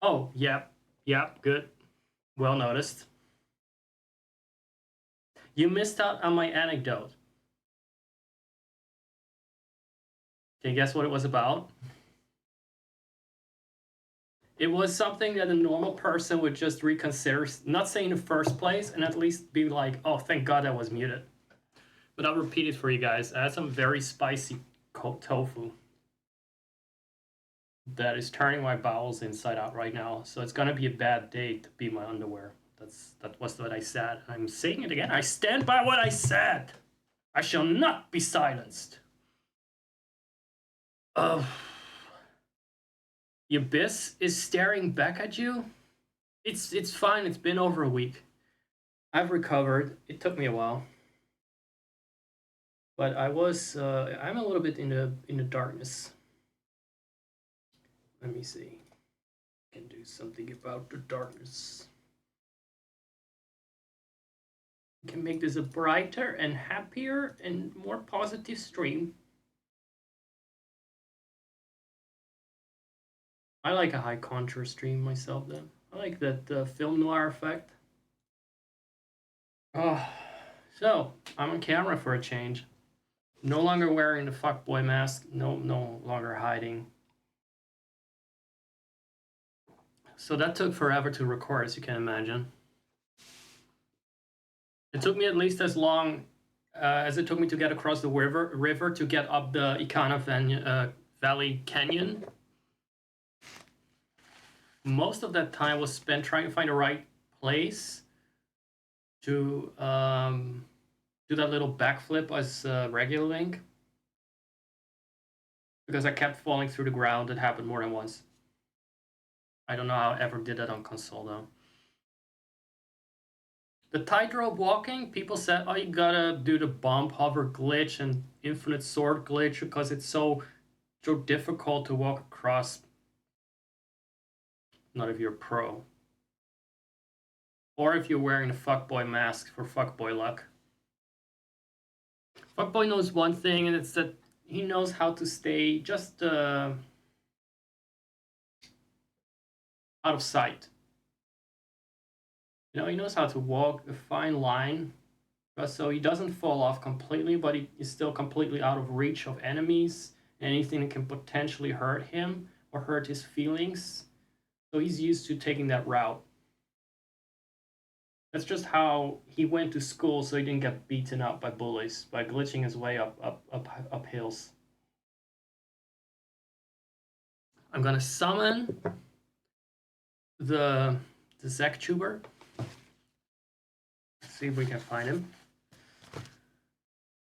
Oh, yep. Yep, good. Well noticed. You missed out on my anecdote. Can you guess what it was about? It was something that a normal person would just reconsider, not say in the first place, and at least be like, oh, thank God I was muted. But I'll repeat it for you guys. I had some very spicy tofu that is turning my bowels inside out right now. So it's gonna be a bad day to be my underwear. That was what I said. I'm saying it again. I stand by what I said. I shall not be silenced. Oh, the abyss is staring back at you. It's fine. It's been over a week. I've recovered. It took me a while, but I'm a little bit in the darkness. Let me see. I can do something about the darkness. I can make this a brighter and happier and more positive stream. I like a high contrast stream myself. Then I like that film noir effect. Oh, so I'm on camera for a change. No longer wearing the fuckboy mask. No longer hiding. So that took forever to record, as you can imagine. It took me at least as long as it took me to get across the river to get up the Ikana Valley Canyon. Most of that time was spent trying to find the right place to do that little backflip as regular Link. Because I kept falling through the ground. It happened more than once. I don't know how I ever did that on console though. The tightrope walking, people said, oh, you gotta do the bump hover glitch and infinite sword glitch because it's so difficult to walk across. Not if you're a pro. Or if you're wearing the fuckboy mask for fuckboy luck. Fuckboy knows one thing, and it's that he knows how to stay just out of sight. You know, he knows how to walk a fine line, so he doesn't fall off completely, but he is still completely out of reach of enemies, anything that can potentially hurt him or hurt his feelings. So he's used to taking that route. That's just how he went to school, so he didn't get beaten up by bullies by glitching his way up hills. I'm gonna summon the Zaktuber. See if we can find him.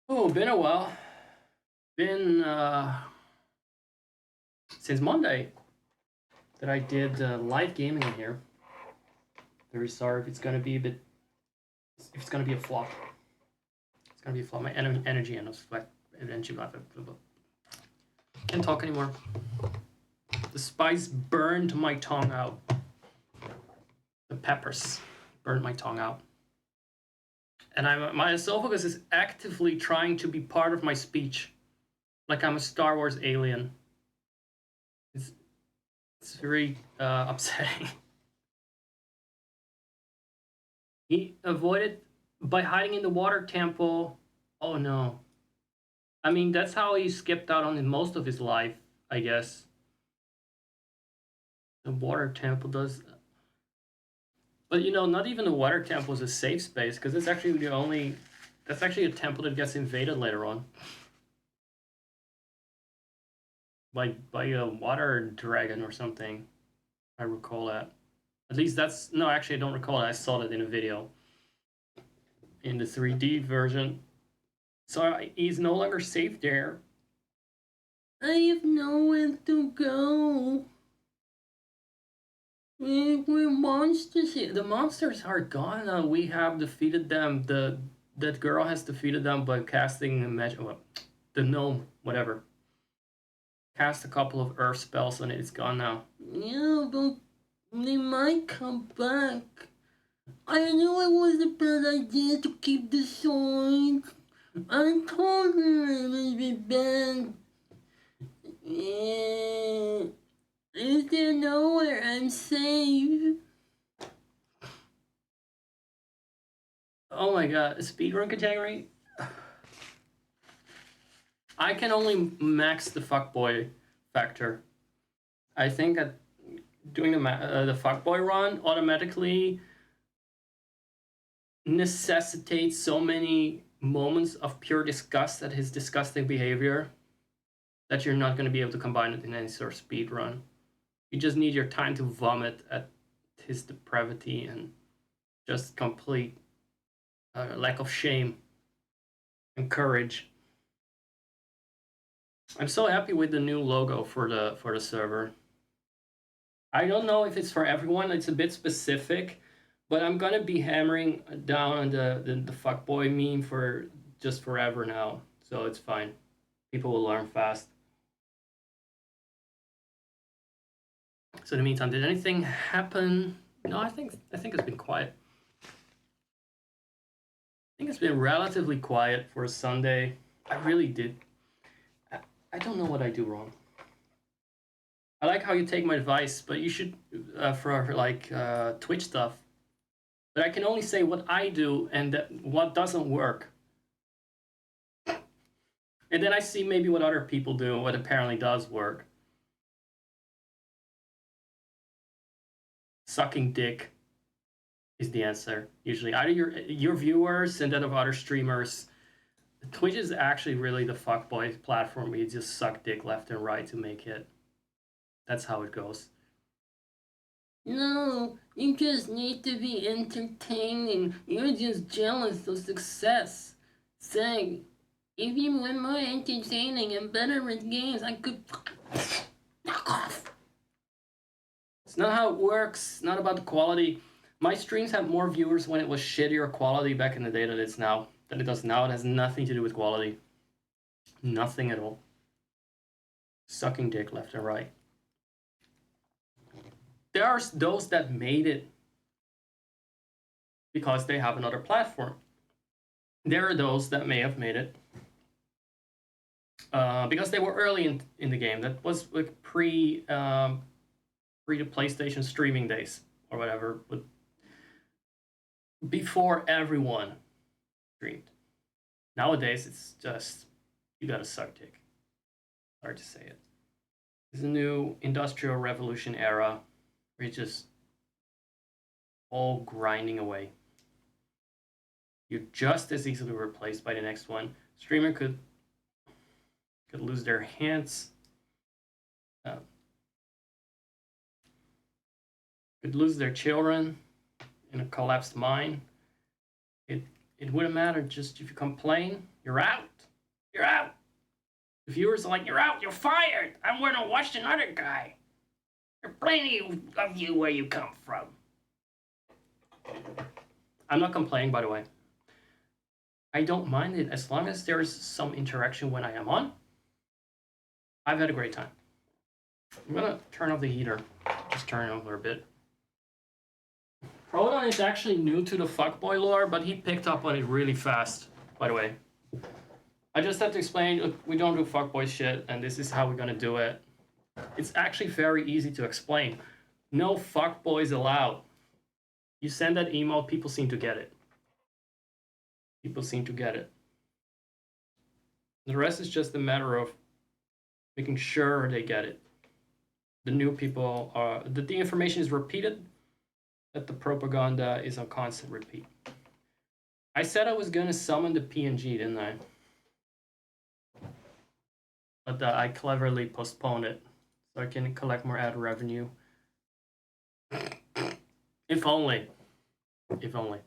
Oh, been a while. Been since Monday that I did live gaming in here. Very sorry if it's gonna be a flop. It's gonna be a flop. My energy and sweat energy. Can't talk anymore. The spice burned my tongue out. The peppers burned my tongue out. And my esophagus is actively trying to be part of my speech, like I'm a Star Wars alien. It's very upsetting. He avoided by hiding in the water temple. Oh no. I mean, that's how he skipped out on most of his life, I guess. The water temple does. But you know, not even the water temple is a safe space, because it's actually the only. That's actually a temple that gets invaded later on. By a water dragon or something. I recall that. At least that's. No, actually, I don't recall it. I saw that in a video. In the 3D version. So he's no longer safe there. I have nowhere to go. We're monsters here. The monsters are gone now. We have defeated them. That girl has defeated them by casting a magic. Well, the gnome, whatever. Cast a couple of earth spells and it's gone now. Yeah, but they might come back. I knew it was a bad idea to keep the sword. I told her it would be bad. Yeah. Is there nowhere I'm safe? Oh my god, speedrun category? I can only max the fuckboy factor. I think that doing the fuckboy run automatically necessitates so many moments of pure disgust at his disgusting behavior that you're not going to be able to combine it in any sort of speed run. You just need your time to vomit at his depravity and just complete lack of shame and courage. I'm so happy with the new logo for the server. I don't know if it's for everyone. It's a bit specific, but I'm gonna be hammering down on the fuckboy meme for just forever now, so it's fine. People will learn fast. So in the meantime, did anything happen? No, I think it's been quiet. I think it's been relatively quiet for a Sunday. I really did. I don't know what I do wrong. I like how you take my advice, but you should for like Twitch stuff. But I can only say what I do and what doesn't work. And then I see maybe what other people do and what apparently does work. Sucking dick is the answer. Usually, either your viewers and that of other streamers. Twitch is actually really the fuckboy platform where you just suck dick left and right to make it. That's how it goes. No, you just need to be entertaining. You're just jealous of success. Say, if you were more entertaining and better with games, I could knock off. It's not how it works. It's not about the quality. My streams had more viewers when it was shittier quality back in the day than it's now. Than it does now. It has nothing to do with quality. Nothing at all. Sucking dick left and right. There are those that made it because they have another platform. There are those that may have made it because they were early in the game. That was like pre the PlayStation streaming days or whatever, but before everyone streamed. Nowadays, it's just you gotta suck dick. Hard to say it. It's a new industrial revolution era where it's just all grinding away. You're just as easily replaced by the next one. Streamer could lose their hands, could lose their children in a collapsed mine. It wouldn't matter. Just if you complain, you're out. You're out. The viewers are like, you're out. You're fired. I'm going to watch another guy. There are plenty of you where you come from. I'm not complaining, by the way. I don't mind it as long as there's some interaction when I am on. I've had a great time. I'm gonna turn off the heater. Just turn it over a bit. Proton is actually new to the fuckboy lore, but he picked up on it really fast, by the way. I just have to explain, look, we don't do fuckboy shit, and this is how we're gonna do it. It's actually very easy to explain. No fuckboys allowed. You send that email, people seem to get it. People seem to get it. The rest is just a matter of making sure they get it. The new people are, that the information is repeated, that the propaganda is on constant repeat. I said I was gonna summon the PNG, didn't I? But I cleverly postponed it so I can collect more ad revenue. If only. If only.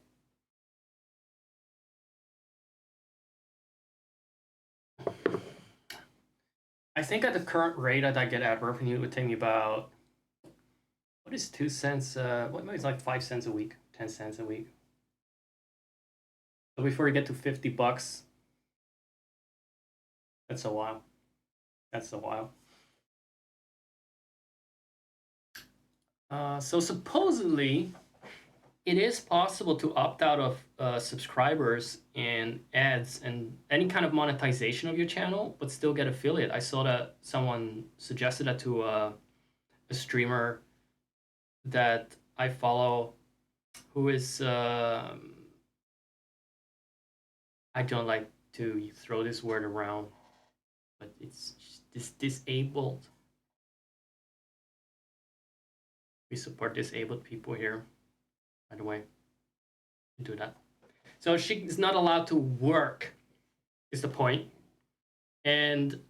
I think at the current rate that I get ad revenue, it would take me about, what is 2 cents? What is like 5 cents a week, 10 cents a week. So before you get to $50, that's a while. That's a while. So supposedly, it is possible to opt out of subscribers and ads and any kind of monetization of your channel, but still get affiliate. I saw that someone suggested that to a a streamer that I follow who is I don't like to throw this word around, but it's disabled. We support disabled people here, by the way. Do that. So she is not allowed to work, is the point. And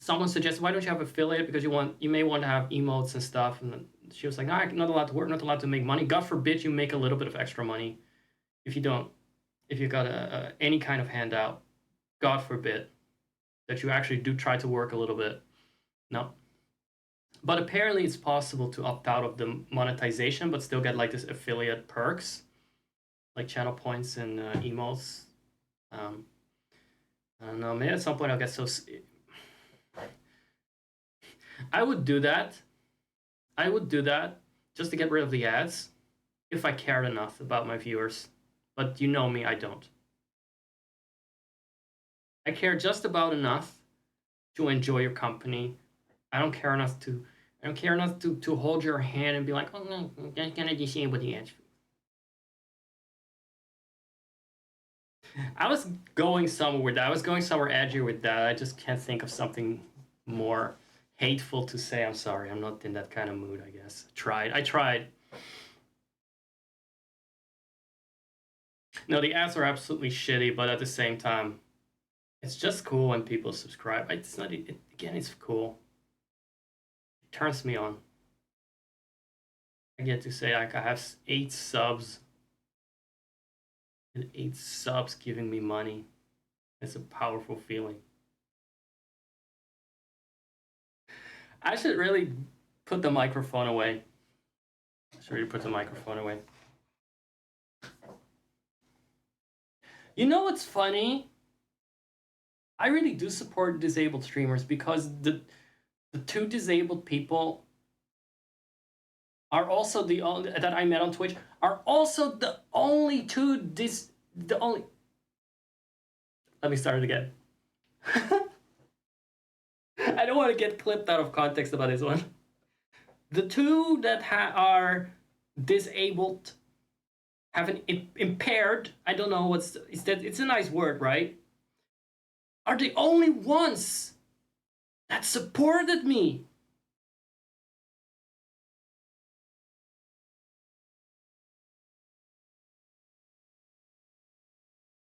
someone suggested, why don't you have affiliate? Because you may want to have emotes and stuff. And she was like, no, I'm not allowed to work, not allowed to make money. God forbid you make a little bit of extra money if you don't, if you got any kind of handout. God forbid that you actually do try to work a little bit. No. But apparently it's possible to opt out of the monetization, but still get like this affiliate perks, like channel points and emotes. I don't know. Maybe at some point I'll get so. I would do that. I would do that just to get rid of the ads if I cared enough about my viewers. But you know me, I don't. I care just about enough to enjoy your company. I don't care enough to hold your hand and be like, oh no, I'm gonna disable the ads. I was going somewhere with that. I was going somewhere edgier with that. I just can't think of something more hateful to say. I'm sorry. I'm not in that kind of mood, I guess. I tried. No, the ads are absolutely shitty, but at the same time, it's just cool when people subscribe. It's not, again, it's cool. It turns me on. I get to say like I have 8 subs. And 8 subs giving me money. It's a powerful feeling. I should really put the microphone away. You know what's funny? I really do support disabled streamers because the 2 disabled people are also the only that I met on Twitch are also the only 2 the only. Let me start it again. I don't want to get clipped out of context about this one. The 2 that are disabled, have an impaired, I don't know what's, it's a nice word, right? Are the only ones that supported me.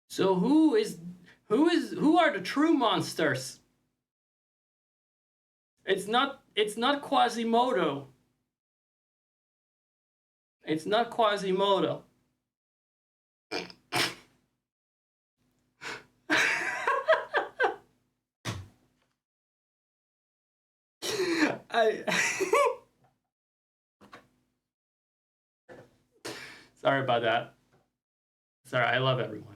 So who are the true monsters? It's not Quasimodo. It's not Quasimodo. Sorry about that. Sorry, I love everyone.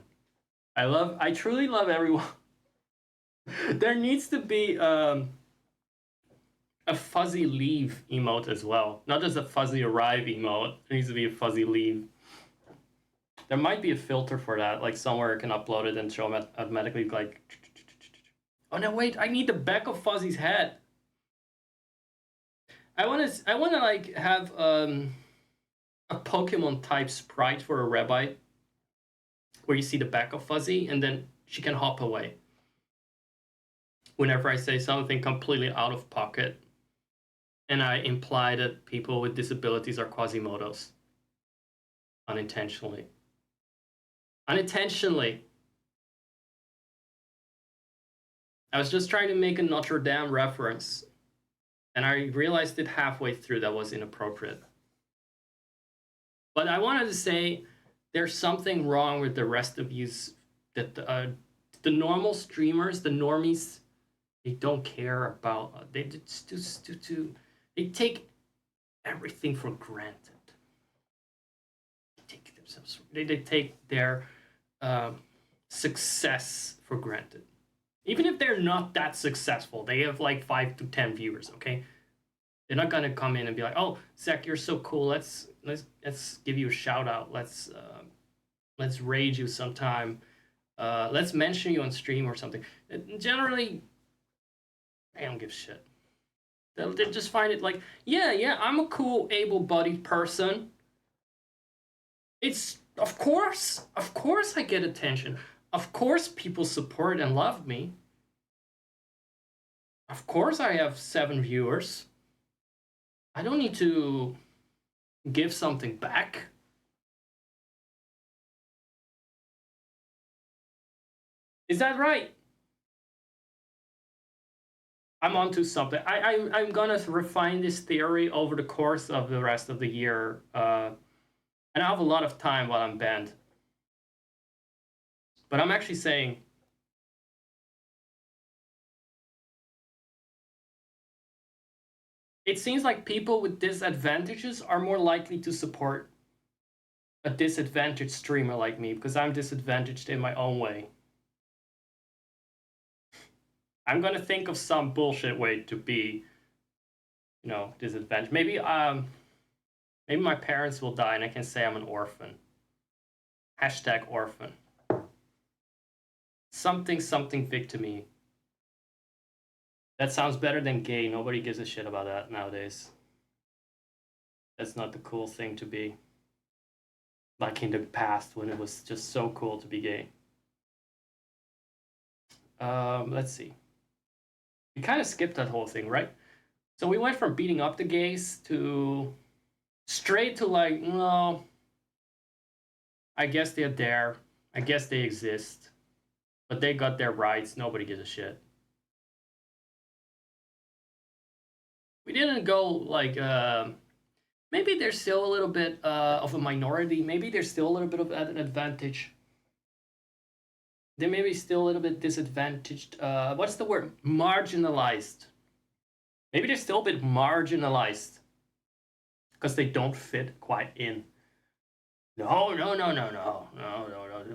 I truly love everyone. There needs to be a fuzzy leave emote as well. Not just a fuzzy arrive emote. There needs to be a fuzzy leave. There might be a filter for that, like somewhere I can upload it and show them automatically like. Oh no, wait! I need the back of Fuzzy's head. I wanna like have a Pokemon type sprite for a Rabite, where you see the back of Fuzzy and then she can hop away. Whenever I say something completely out of pocket, and I imply that people with disabilities are Quasimodos, unintentionally. Unintentionally. I was just trying to make a Notre Dame reference, and I realized it halfway through that was inappropriate. But I wanted to say there's something wrong with the rest of you, that the normal streamers, the normies, they don't care about, they take everything for granted. They take their success for granted. Even if they're not that successful, they have like 5 to 10 viewers, okay? They're not gonna come in and be like, "Oh, Zach, you're so cool. Let's give you a shout out. Let's raid you sometime. Let's mention you on stream or something." Generally, I don't give a shit. They'll just find it like, yeah, I'm a cool, able-bodied person. It's, of course I get attention. Of course people support and love me. Of course I have 7 viewers. I don't need to give something back. Is that right? I'm onto something. I'm gonna refine this theory over the course of the rest of the year. And I have a lot of time while I'm banned. But I'm actually saying, it seems like people with disadvantages are more likely to support a disadvantaged streamer like me because I'm disadvantaged in my own way. I'm gonna think of some bullshit way to be, disadvantaged. Maybe my parents will die and I can say I'm an orphan. Hashtag orphan. Something big to me. That sounds better than gay. Nobody gives a shit about that nowadays. That's not the cool thing to be. Like in the past when it was just so cool to be gay. Let's see. We kind of skipped that whole thing, right? So we went from beating up the gays to straight to like, no, I guess they're there. I guess they exist. But they got their rights. Nobody gives a shit. We didn't go like, maybe there's still a little bit of a minority. Maybe there's still a little bit of an advantage. They may be still a little bit disadvantaged. What's the word? Marginalized. Maybe they're still a bit marginalized because they don't fit quite in. No.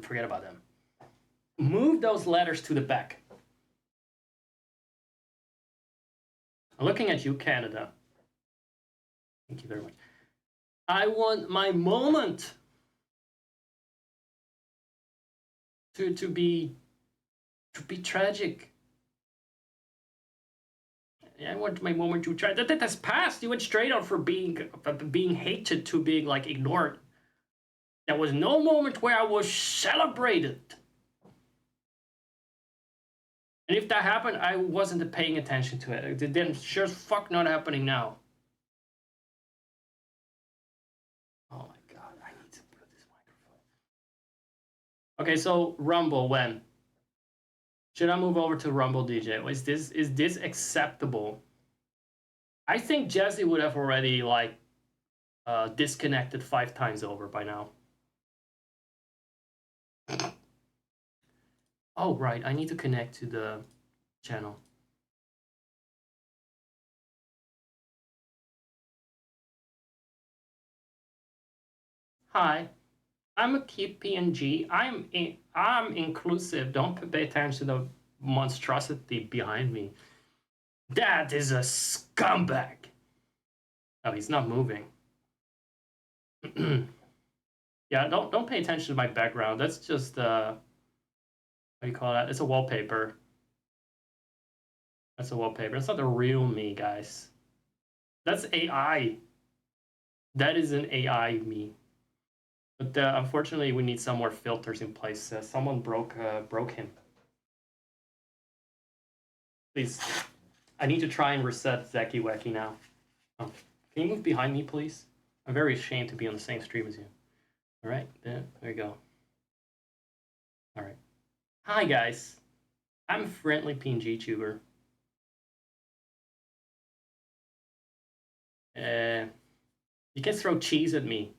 Forget about them. Move those letters to the back. I'm looking at you, Canada. Thank you very much. I want my moment to be tragic. I want my moment to try. That's past. You went straight on for being hated to being like ignored. There was no moment where I was celebrated. And if that happened, I wasn't paying attention to it. It didn't sure as fuck not happening now. Oh my god, I need to put this microphone. Okay, so Rumble when? Should I move over to Rumble DJ? Is this acceptable? I think Jesse would have already like disconnected 5 times over by now. Oh right, I need to connect to the channel. Hi, I'm a cute PNG. I'm inclusive. Don't pay attention to the monstrosity behind me. That is a scumbag. Oh, he's not moving. Yeah, don't pay attention to my background. That's just what do you call that? It's a wallpaper. That's a wallpaper. It's not the real me, guys. That's AI. That is an AI me. But unfortunately, we need some more filters in place. Someone broke him. Please, I need to try and reset Zacky Wacky now. Oh. Can you move behind me, please? I'm very ashamed to be on the same stream as you. All right, there you go. All right. Hi, guys. I'm a friendly PNG tuber. You can throw cheese at me.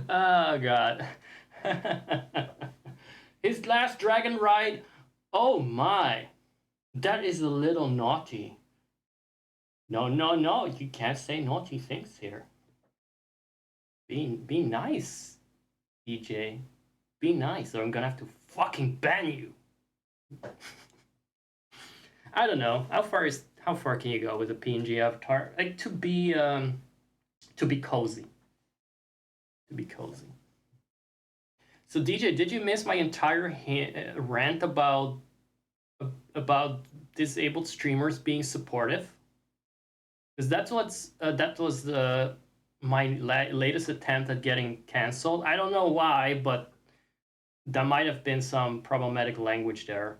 Oh, God. His last dragon ride. Oh, my. That is a little naughty. No. You can't say naughty things here. Be nice, DJ. Be nice, or I'm gonna have to fucking ban you. I don't know. How far can you go with a PNG avatar? Like to be cozy. To be cozy. So DJ, did you miss my entire rant about about disabled streamers being supportive, because that was the my latest attempt at getting canceled. I don't know why, but there might have been some problematic language there.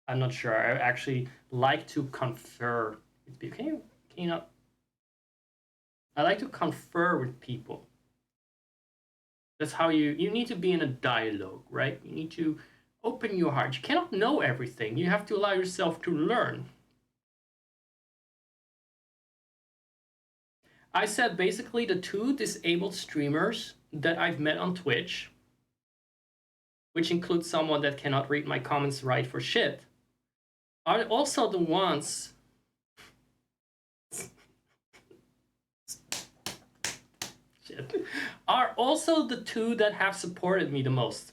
I'm not sure. I actually like to confer with people. Can you not? I like to confer with people. That's how you need to be in a dialogue, right? You need to open your heart. You cannot know everything. You have to allow yourself to learn. I said basically the two disabled streamers that I've met on Twitch, which includes someone that cannot read my comments right for shit, are also the ones shit, are also the two that have supported me the most.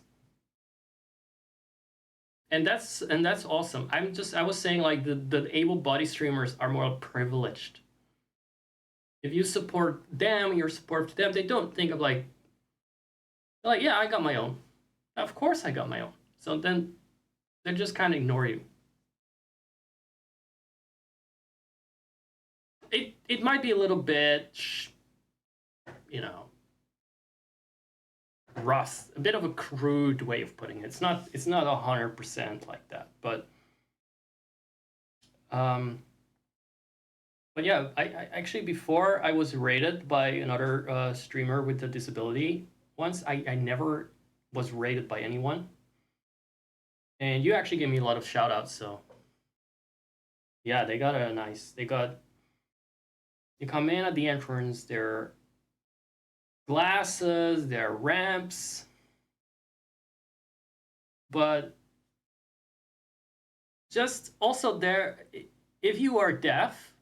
And that's awesome. I was saying like the able-bodied streamers are more privileged. If you support them, your support to them, they don't think of like yeah, I got my own. Of course I got my own. So then they just kind of ignore you. It might be a little bit, you know, rough, a bit of a crude way of putting it. It's not 100% like that, but yeah, I actually before I was rated by another streamer with a disability once. I never was rated by anyone, and you actually gave me a lot of shout outs. So yeah, they got a nice. You come in at the entrance. Their glasses, their ramps, but just also there. If you are deaf,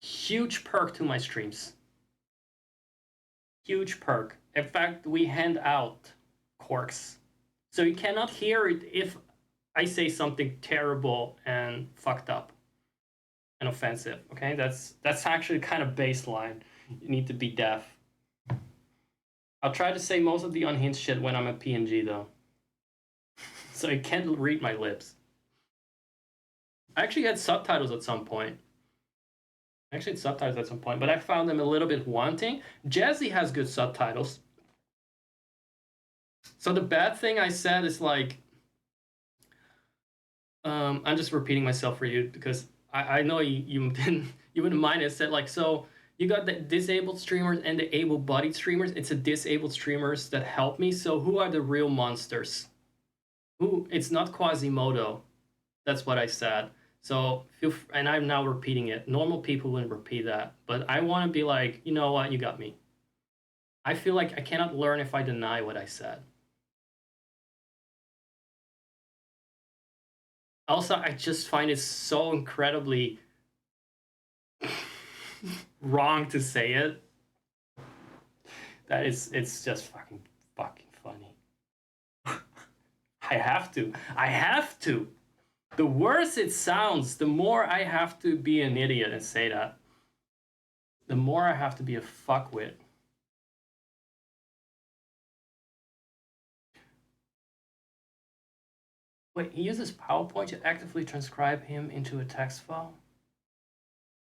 huge perk to my streams. Huge perk. In fact, we hand out corks. So you cannot hear it if I say something terrible and fucked up and offensive. Okay, that's actually kind of baseline. You need to be deaf. I'll try to say most of the unhinged shit when I'm a PNG though. So you can't read my lips. I actually had subtitles at some point. But I found them a little bit wanting. Jazzy has good subtitles. So the bad thing I said is like, I'm just repeating myself for you because I know you wouldn't mind. I said like, so you got the disabled streamers and the able-bodied streamers. It's the disabled streamers that help me. So who are the real monsters? It's not Quasimodo. That's what I said. So and I'm now repeating it. Normal people wouldn't repeat that, but I want to be like, you know what, you got me. I feel like I cannot learn if I deny what I said. Also, I just find it so incredibly wrong to say it that it's just fucking funny. I have to. The worse it sounds, the more I have to be an idiot and say that. The more I have to be a fuckwit. Wait, he uses PowerPoint to actively transcribe him into a text file?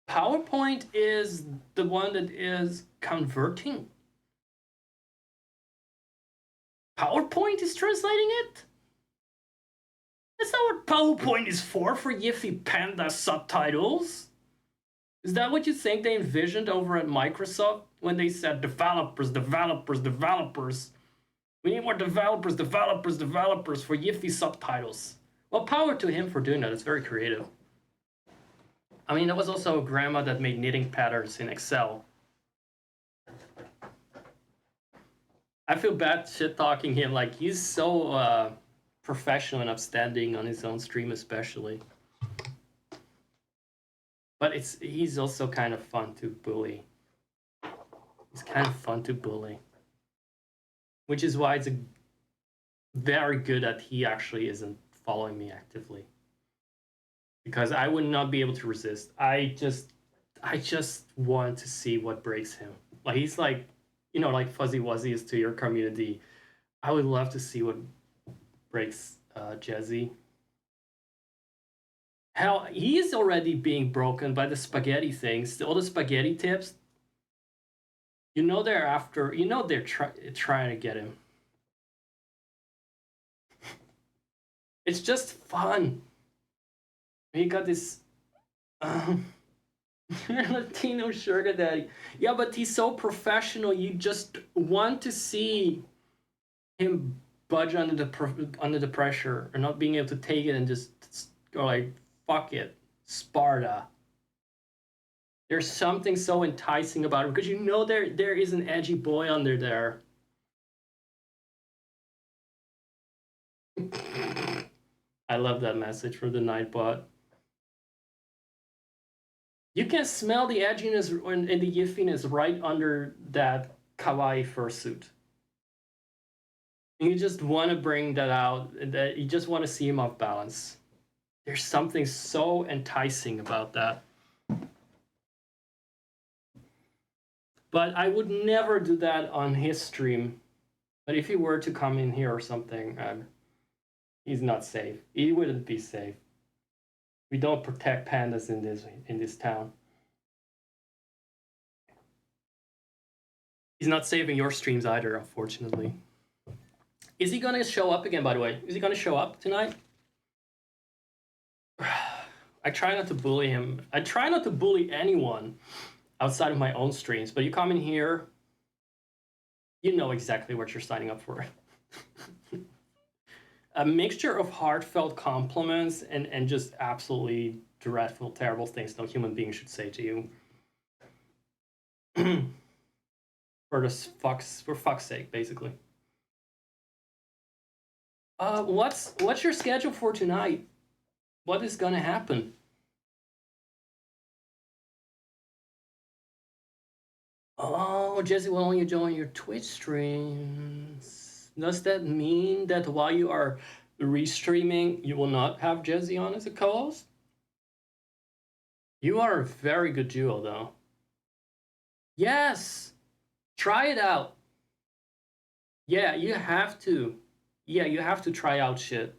PowerPoint is the one that is converting. PowerPoint is translating it? That's not what PowerPoint is for Yiffy Panda subtitles. Is that what you think they envisioned over at Microsoft when they said developers? We need more developers for Yiffy subtitles. Well, power to him for doing that. It's very creative. I mean, there was also a grandma that made knitting patterns in Excel. I feel bad shit-talking him. Like, he's so professional and upstanding on his own stream especially. But he's also kind of fun to bully. It's kind of fun to bully. Which is why it's very good that he actually isn't following me actively. Because I would not be able to resist. I just want to see what breaks him. Like, he's like you know, like Fuzzy Wuzzies to your community. I would love to see what breaks Jesse. Hell, he is already being broken by the spaghetti things. All the spaghetti tips. You know they're after. You know they're trying to get him. It's just fun. He got this Latino sugar daddy. Yeah, but he's so professional. You just want to see him budge under the pressure or not being able to take it and just go like, fuck it, Sparta. There's something so enticing about it because you know there is an edgy boy under there. I love that message from the Nightbot. You can smell the edginess and the yiffiness right under that kawaii fursuit. And you just want to bring that out. That you just want to see him off balance. There's something so enticing about that. But I would never do that on his stream. But if he were to come in here or something, he's not safe. He wouldn't be safe. We don't protect pandas in this town. He's not saving your streams either, unfortunately. Is he gonna show up again, by the way? Is he gonna show up tonight? I try not to bully him. I try not to bully anyone outside of my own streams, but you come in here, you know exactly what you're signing up for. A mixture of heartfelt compliments and just absolutely dreadful, terrible things no human being should say to you. For fuck's sake, basically. What's your schedule for tonight? What is gonna happen? Oh, Jesse will only join your Twitch streams. Does that mean that while you are restreaming, you will not have Jesse on as a co-host? You are a very good duo, though. Yes! Try it out. Yeah, you have to. Yeah, you have to try out shit.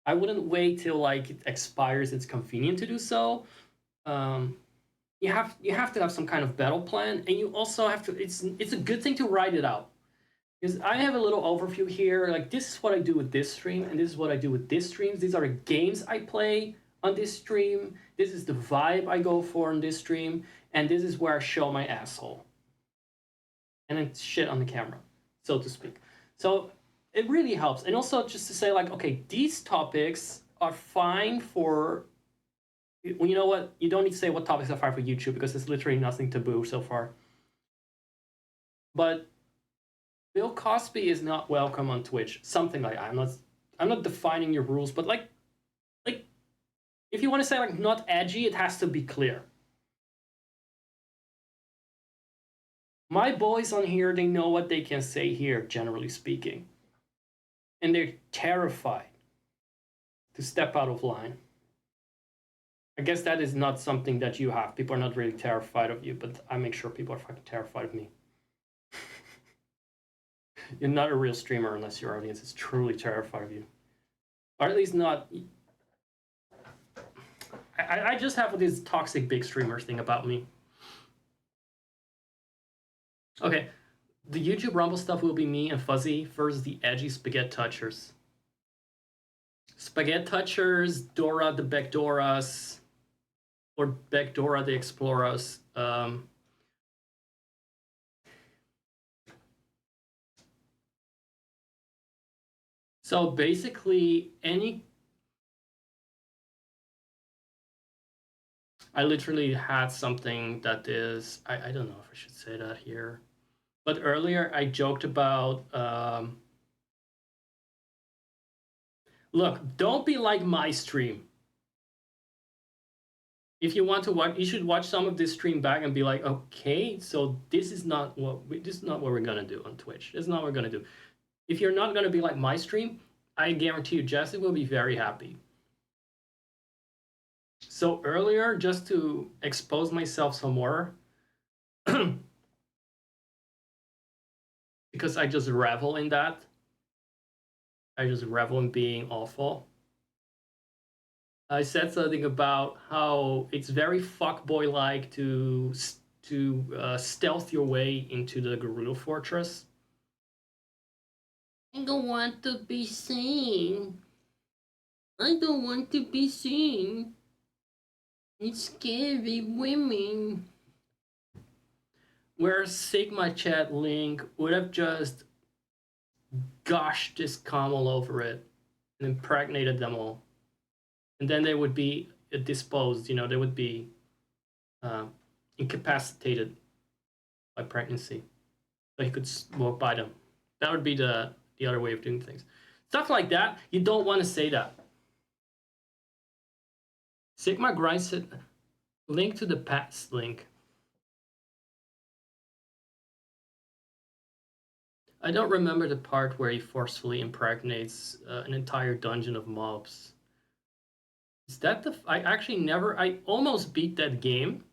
I wouldn't wait till like it expires. It's convenient to do so. You have to have some kind of battle plan, and you also have to. It's a good thing to write it out, because I have a little overview here. Like, this is what I do with this stream, and this is what I do with this stream. These are the games I play on this stream. This is the vibe I go for on this stream, and this is where I show my asshole, and then shit on the camera, so to speak. So it really helps, and also just to say like, okay, these topics are fine for. Well, you know what? You don't need to say what topics are fine for YouTube because there's literally nothing taboo so far. But Bill Cosby is not welcome on Twitch. Something like I'm not defining your rules, but like if you want to say like not edgy, it has to be clear. My boys on here, they know what they can say here, generally speaking. And they're terrified to step out of line. I guess that is not something that you have. People are not really terrified of you, but I make sure people are fucking terrified of me. You're not a real streamer unless your audience is truly terrified of you. Or at least not. I just have this toxic big streamer thing about me. Okay, the YouTube Rumble stuff will be me and Fuzzy versus the edgy Spaghetti Touchers. Spaghetti Touchers, Dora the Backdoras, or Backdora the Explorers. So basically, I literally had something that is, I don't know if I should say that here, but earlier I joked about, look, don't be like my stream. If you want to watch, you should watch some of this stream back and be like, okay, so this is not what we're gonna do on Twitch. This is not what we're gonna do. If you're not gonna be like my stream, I guarantee you, Jesse will be very happy. So earlier, just to expose myself some more, because I just revel in that. I just revel in being awful. I said something about how it's very fuckboy like to stealth your way into the Gerudo Fortress. I don't want to be seen. I don't want to be seen. It's scary women. Where Sigma Chat Link would have just gushed this cum all over it and impregnated them all. And then they would be disposed, they would be incapacitated by pregnancy. So he could walk by them. That would be the other way of doing things. Stuff like that, you don't want to say that. Sigma grinds it. Link to the past link. I don't remember the part where he forcefully impregnates an entire dungeon of mobs. Is that the... I actually never... I almost beat that game.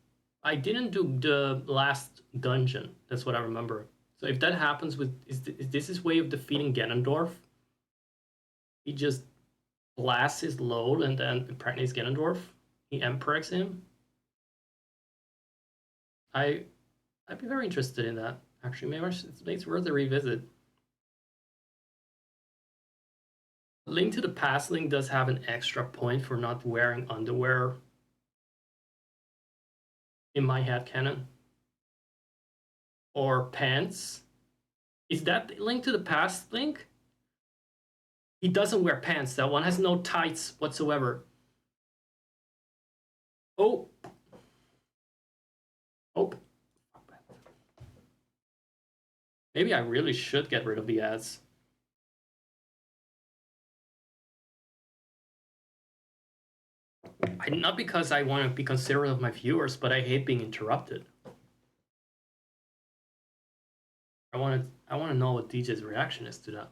I didn't do the last dungeon. That's what I remember. So if that happens with... Is this his way of defeating Ganondorf? He just blasts his load and then impregnates Ganondorf? He empregs him? I'd be very interested in that. Actually, maybe it's worth a revisit. Link to the Past Link does have an extra point for not wearing underwear in my headcanon. Or pants. Is that Link to the Past Link? He doesn't wear pants. That one has no tights whatsoever. Oh. Oh. Maybe I really should get rid of the ads. Not because I want to be considerate of my viewers, but I hate being interrupted. I want to know what DJ's reaction is to that.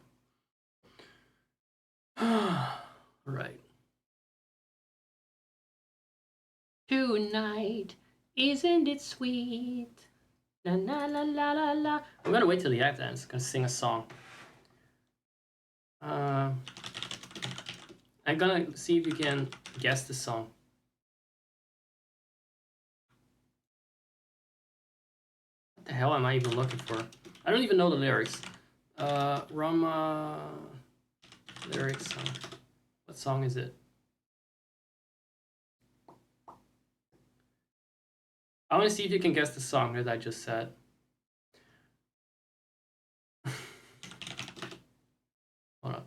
Right. Tonight, isn't it sweet? La la la la la la. I'm gonna wait till the act ends. I'm gonna sing a song. I'm gonna see if you can guess the song. What the hell am I even looking for? I don't even know the lyrics. Rama lyrics song. What song is it? I want to see if you can guess the song that I just said. Hold on.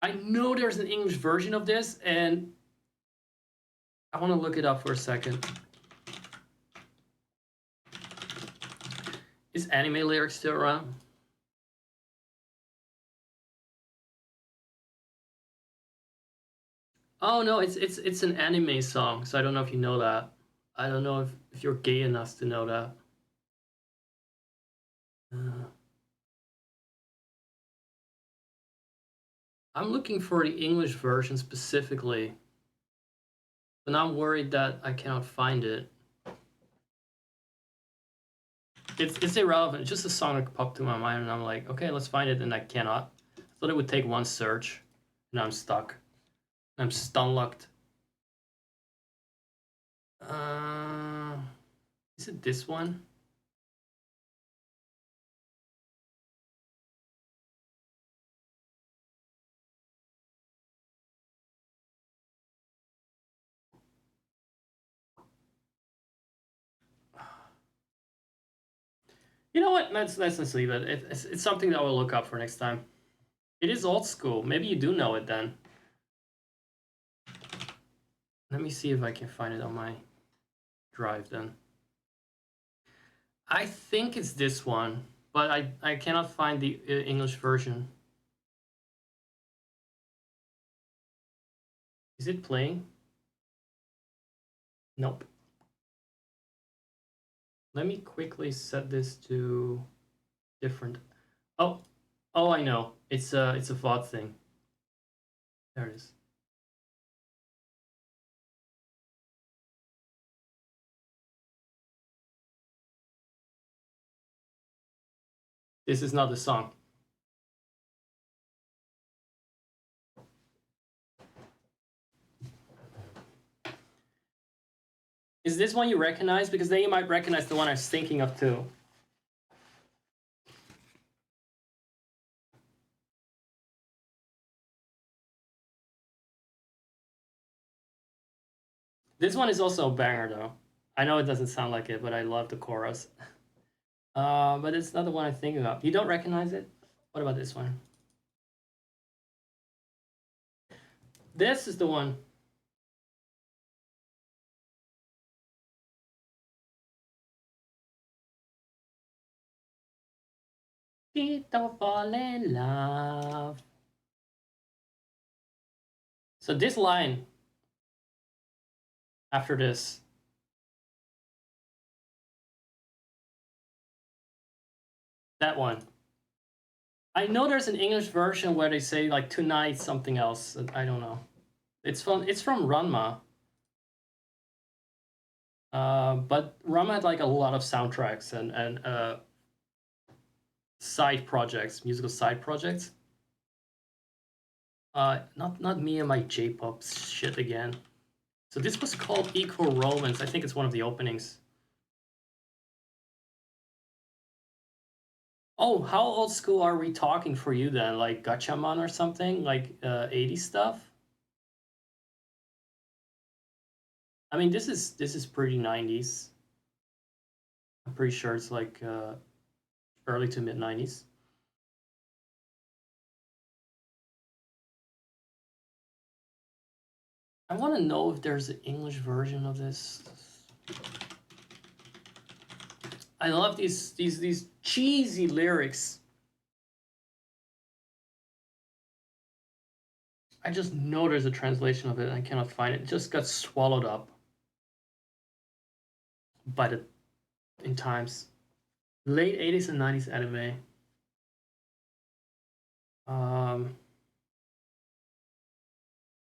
I know there's an English version of this, and I want to look it up for a second. Is anime lyrics still around? Oh no, it's an anime song, so I don't know if you know that. I don't know if you're gay enough to know that. I'm looking for the English version specifically, but I'm worried that I cannot find it. It's irrelevant. It's just a song that popped to my mind, and I'm like, okay, let's find it, and I cannot. I thought it would take one search, and I'm stuck. I'm stun-locked. Is it this one? You know what? Let's just leave it. It's something that we'll look up for next time. It is old school. Maybe you do know it then. Let me see if I can find it on my drive then. I think it's this one, but I cannot find the English version. Is it playing? Nope. Let me quickly set this to different. Oh, Oh, I know. It's a VOD thing. There it is. This is not the song. Is this one you recognize? Because then you might recognize the one I was thinking of too. This one is also a banger though. I know it doesn't sound like it, but I love the chorus. But it's not the one I'm thinking of. You don't recognize it? What about this one? This is the one. Don't fall in love. So this line after this. That one. I know there's an English version where they say like tonight something else. I don't know. It's from Ranma. But Ranma had like a lot of soundtracks and side projects, musical side projects. Not me and my J-pop shit again. So this was called Equal Romance. I think it's one of the openings. Oh, how old school are we talking for you then? Like Gatchaman or something? Like 80s stuff? I mean, this is pretty 90s. I'm pretty sure it's like early to mid 90s. I want to know if there's an English version of this. I love these cheesy lyrics. I just know there's a translation of it and I cannot find it. It just got swallowed up by the in times. Late 80s and 90s anime.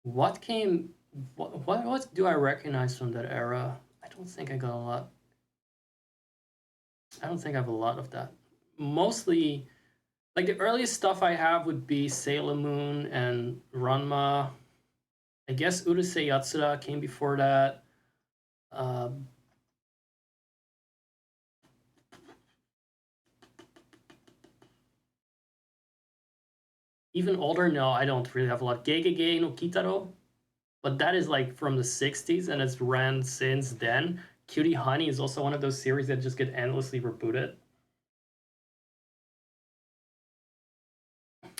What came what do I recognize from that era? I don't think I got a lot. I don't think I have a lot of that. Mostly like the earliest stuff I have would be Sailor Moon and Ranma. I guess Urusei Yatsura came before that. Even older, no, I don't really have a lot. Gegege no Kitaro, but that is like from the 60s and it's ran since then. Cutie Honey is also one of those series that just get endlessly rebooted.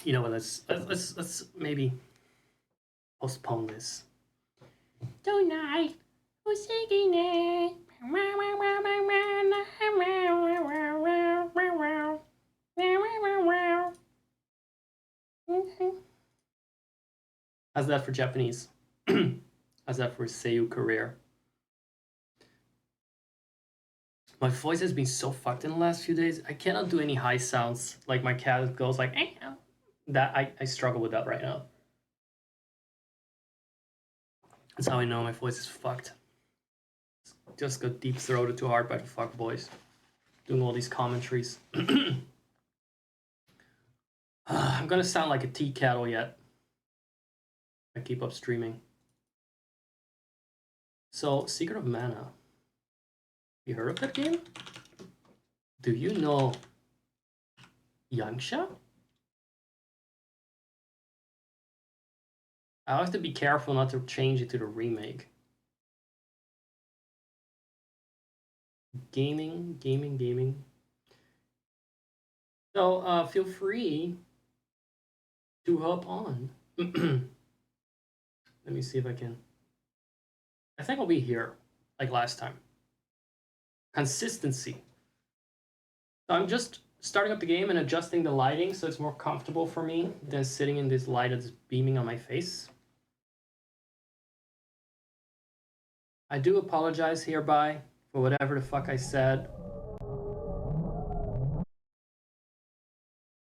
You know what? Let's maybe postpone this. Tonight, who's singing it? How's that for Japanese? How's that for Seiyu career? My voice has been so fucked in the last few days. I cannot do any high sounds. Like my cat goes like that. I struggle with that right now. That's how I know my voice is fucked. Just got deep throated too hard by the Fukbois. Doing all these commentaries. I'm gonna sound like a tea kettle yet. I keep up streaming. So, Secret of Mana. You heard of that game? Do you know Yangsha? I have to be careful not to change it to the remake. Gaming. So feel free to hop on. Let me see if I can. I think I'll be here like last time. Consistency. So I'm just starting up the game and adjusting the lighting so it's more comfortable for me than sitting in this light that's beaming on my face. I do apologize hereby for whatever the fuck I said